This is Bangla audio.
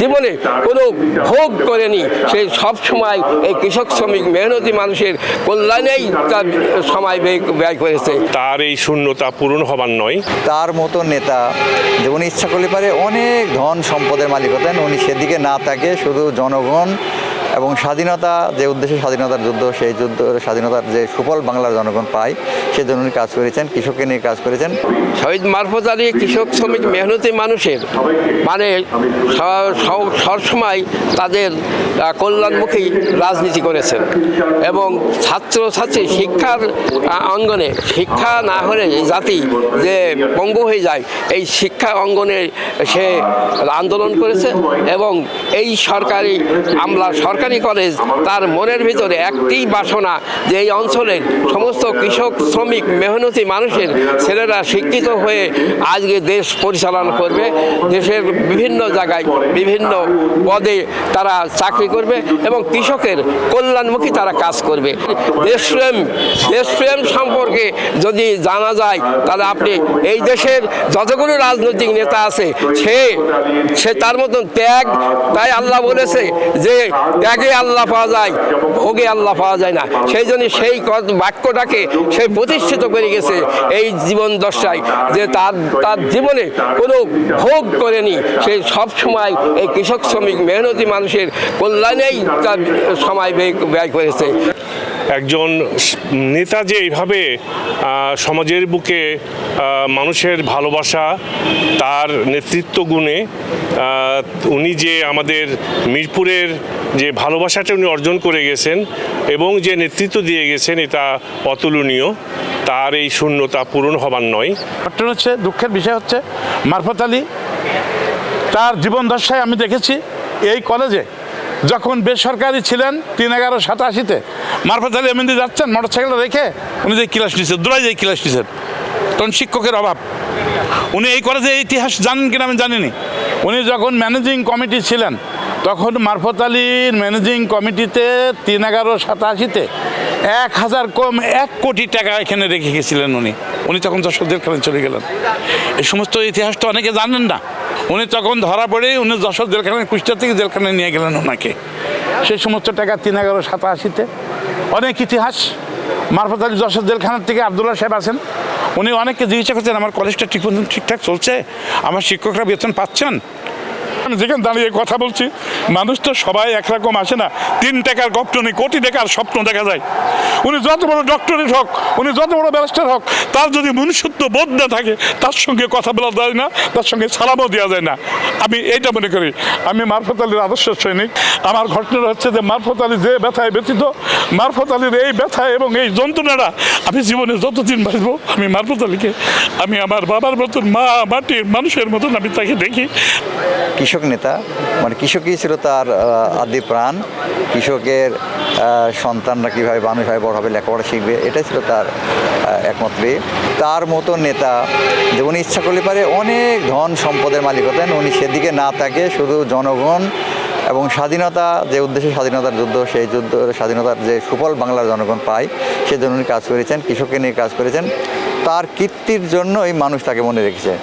জীবনে কোনো ভোগ করেনি, সে সবসময় এই কৃষক শ্রমিক মেহনতি মানুষের কল্যাণেই তার সময় ব্যয় করেছে। তার এই শূন্যতা পূরণ হবার নয়। তার মতো নেতা যে উনি ইচ্ছা করলে পারে অনেক ধন সম্পদের মালিক হতেন, উনি সেদিকে না তাকে শুধু জনগণ এবং স্বাধীনতা যে উদ্দেশ্যে স্বাধীনতার যুদ্ধ, সেই যুদ্ধ স্বাধীনতার যে সুফল বাংলার জনগণ পায় সেজন্য উনি কাজ করেছেন, কৃষককে নিয়ে কাজ করেছেন। শহীদ মারফত আলী কৃষক শ্রমিক মেহনতি মানুষের মানে সবসময় তাদের কল্যাণমুখী রাজনীতি করেছেন এবং ছাত্রছাত্রী শিক্ষার অঙ্গনে শিক্ষা না হলে জাতি যে পঙ্গু হয়ে যায়, এই শিক্ষা অঙ্গনে সে আন্দোলন করেছে এবং এই সরকারি কলেজ তার মনের ভিতরে একটি বাসনা যে এই অঞ্চলের সমস্ত কৃষক শ্রমিক মেহনতি মানুষের ছেলেরা শিক্ষিত হয়ে আজকে দেশ পরিচালনা করবে, দেশের বিভিন্ন জায়গায় বিভিন্ন পদে তারা চাকরি করবে এবং কৃষকের কল্যাণমুখী তারা কাজ করবে। দেশপ্রেম সম্পর্কে যদি জানা যায় তাহলে আপনি এই দেশের যতগুলো রাজনৈতিক নেতা আছে সে তার মতন ত্যাগ, তাই আল্লাহ বলেছে যে ত্যাগে আল্লাহ পাওয়া যায়, ভোগে আল্লাহ পাওয়া যায় না। সেই জন্য সেই বাক্যটাকে সে প্রতিষ্ঠিত করে গেছে এই জীবন দশায় যে তার জীবনে কোনো ভোগ করেনি, সে সবসময় এই কৃষক শ্রমিক মেহনতি মানুষের কল্যাণেই তার সময় ব্যয় করেছে। একজন নেতা যে এইভাবে সমাজের বুকে মানুষের ভালোবাসা, তার নেতৃত্ব গুণে উনি যে আমাদের মিরপুরের যে ভালোবাসাটা উনি অর্জন করে গেছেন এবং যে নেতৃত্ব দিয়ে গেছেন, এটা অতুলনীয়। তার এই শূন্যতা পূরণ হবার নয়। ঘটনা হচ্ছে, দুঃখের বিষয় হচ্ছে মারফত আলী তার জীবন দশায় আমি দেখেছি এই কলেজে যখন বেসরকারি ছিলেন ৩/১১/৮৭-তে মারফত আলী এমনি যাচ্ছেন মোটরসাইকেলটা রেখে উনি যে ক্লাস নিচ্ছেন, দূরাই যে ক্লাস নিচ্ছেন, তখন শিক্ষকের অভাব। উনি এই কলেজে ইতিহাস জানেন কিনা আমি জানিনি। উনি যখন ম্যানেজিং কমিটি ছিলেন তখন মারফত আলীর ম্যানেজিং কমিটিতে ৩/১১/৮৭-তে ১,০০০ কম ১ কোটি টাকা এখানে রেখে গেছিলেন উনি তখন যশোর জেলখানায় চলে গেলেন। এই সমস্ত ইতিহাস তো অনেকে জানেন না। উনি তখন ধরা পড়ে উনি যশোর জেলখানায়, কুষ্টিয়া থেকে জেলখানায় নিয়ে গেলেন ওনাকে। সেই সমস্ত টাকা ৩/১১/৮৭-তে অনেক ইতিহাস। মারফত আলী যশোর জেলখানার থেকে আবদুল্লাহ সাহেব আছেন, উনি অনেককে জিজ্ঞাসা করছেন আমার কলেজটা ঠিকঠাক চলছে, আমার শিক্ষকরা বেতন পাচ্ছেন। আমি যেখানে দাঁড়িয়ে কথা বলছি, মানুষ তো সবাই একরকম আসে না। ৩ টাকার গপ্প নেই, কোটি টাকার স্বপ্ন দেখা যায়। উনি যত বড় ডক্টরেট হোক, উনি যত বড় ব্যারিস্টার হোক, তার যদি মনুষ্যত্ব বোধ না থাকে তার সঙ্গে কথা বলা যায় না, তার সঙ্গে সালামও দেওয়া যায় না। আমি এইটা মনে করি। আমি মারফত আলীর আদর্শ সৈনিক। আমার ঘটনাটা হচ্ছে যে মারফত আলী যে ব্যথায় ব্যথিত, মারফত আলীর এই ব্যথা এবং এই যন্ত্রণাটা আমি জীবনে যতদিন বাঁচবো আমি মারফত আলীকে আমি আমার বাবার মতন, মাটির মানুষের মতন আমি তাকে দেখি। কৃষক নেতা মানে কৃষকই ছিল তার আদি প্রাণ। কৃষকের সন্তানরা কীভাবে মানুষ হয়, বড় হবে, লেখাপড়া শিখবে, এটাই ছিল তার একমাত্র। তার মতো নেতা যে উনি ইচ্ছা করলে পারে অনেক ধন সম্পদের মালিক হতেন, উনি সেদিকে না তাকে শুধু জনগণ এবং স্বাধীনতা যে উদ্দেশ্যে স্বাধীনতার যুদ্ধ, সেই যুদ্ধ স্বাধীনতার যে সুফল বাংলার জনগণ পায় সেজন্য উনি কাজ করেছেন, কৃষককে নিয়ে কাজ করেছেন। তার কীর্তির জন্য এই মানুষ তাকে মনে রেখেছে।